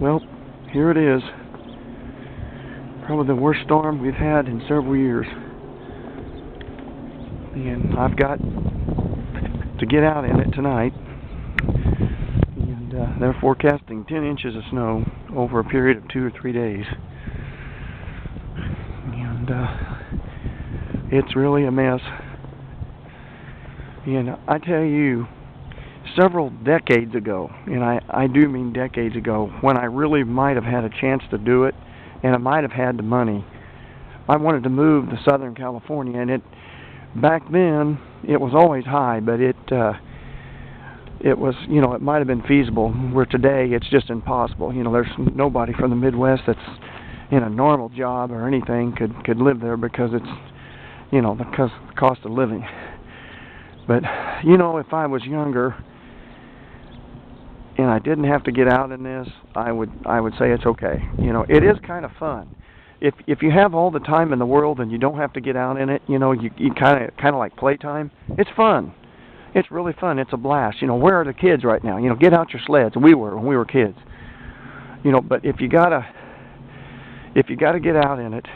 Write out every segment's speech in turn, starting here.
Well, here it is. Probably the worst storm we've had in several years. And I've got to get out in it tonight. And they're forecasting 10 inches of snow over a period of 2 or 3 days. And it's really a mess. And I tell you, several decades ago, and I do mean decades ago, when I really might have had a chance to do it, and I might have had the money, I wanted to move to Southern California, and back then it was always high, but it was, it might have been feasible, where today it's just impossible. There's nobody from the Midwest that's in a normal job or anything could live there because it's, because of the cost of living. But, if I was younger and I didn't have to get out in this, I would say it's okay. It is kind of fun. If you have all the time in the world and you don't have to get out in it, you kind of like playtime. It's fun. It's really fun. It's a blast. Where are the kids right now? Get out your sleds. We were when we were kids. But if you gotta get out in it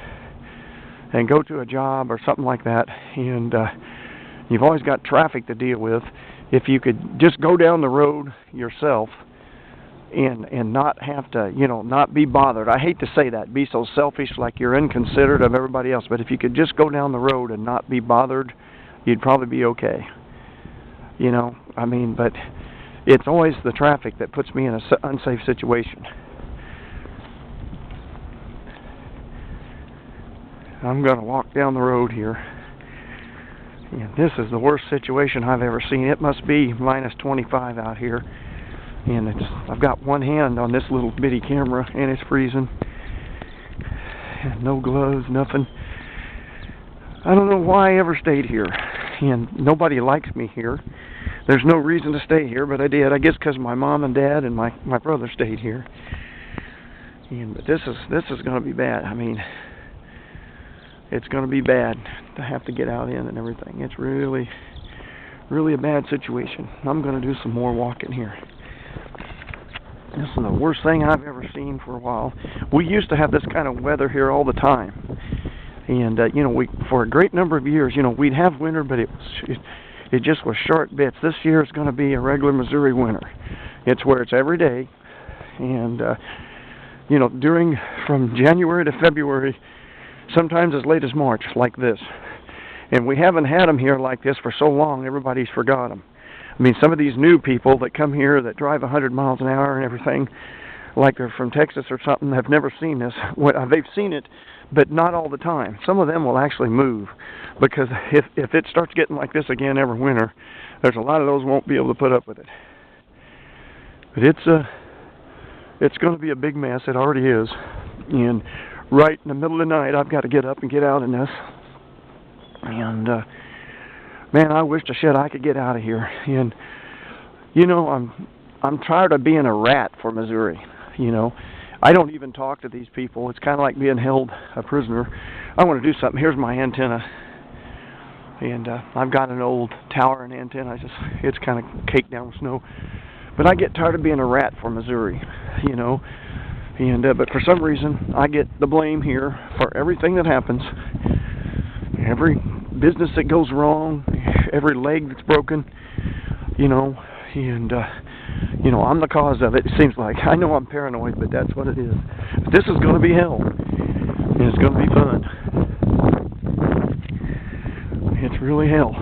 and go to a job or something like that, and you've always got traffic to deal with, if you could just go down the road yourself and not have to, not be bothered. I hate to say that, be so selfish, like you're inconsiderate of everybody else, but if you could just go down the road and not be bothered, you'd probably be okay. But it's always the traffic that puts me in an unsafe situation. I'm going to walk down the road here. And this is the worst situation I've ever seen. It must be minus 25 out here. And I've got one hand on this little bitty camera, and it's freezing. And no gloves, nothing. I don't know why I ever stayed here. And nobody likes me here. There's no reason to stay here, but I did. I guess because my mom and dad and my brother stayed here. But this is going to be bad. It's going to be bad to have to get out in and everything. It's really, really a bad situation. I'm going to do some more walking here. This is the worst thing I've ever seen for a while. We used to have this kind of weather here all the time. And, for a great number of years, we'd have winter, but it just was short bits. This year is going to be a regular Missouri winter. It's where it's every day. And, from January to February, sometimes as late as March, like this. And we haven't had them here like this for so long, everybody's forgot them. Some of these new people that come here that drive 100 miles an hour and everything, like they're from Texas or something, have never seen this. They've seen it, but not all the time. Some of them will actually move, because if it starts getting like this again every winter, there's a lot of those who won't be able to put up with it. But it's going to be a big mess. It already is. And right in the middle of the night, I've got to get up and get out in this. And, man, I wish to shit I could get out of here. And, I'm tired of being a rat for Missouri. I don't even talk to these people. It's kind of like being held a prisoner. I want to do something. Here's my antenna. And I've got an old tower and antenna. It's kind of caked down with snow. But I get tired of being a rat for Missouri, And but for some reason, I get the blame here for everything that happens. Every business that goes wrong, every leg that's broken, and I'm the cause of it. It seems like. I know I'm paranoid, but that's what it is. But this is going to be hell, and it's going to be fun. It's really hell.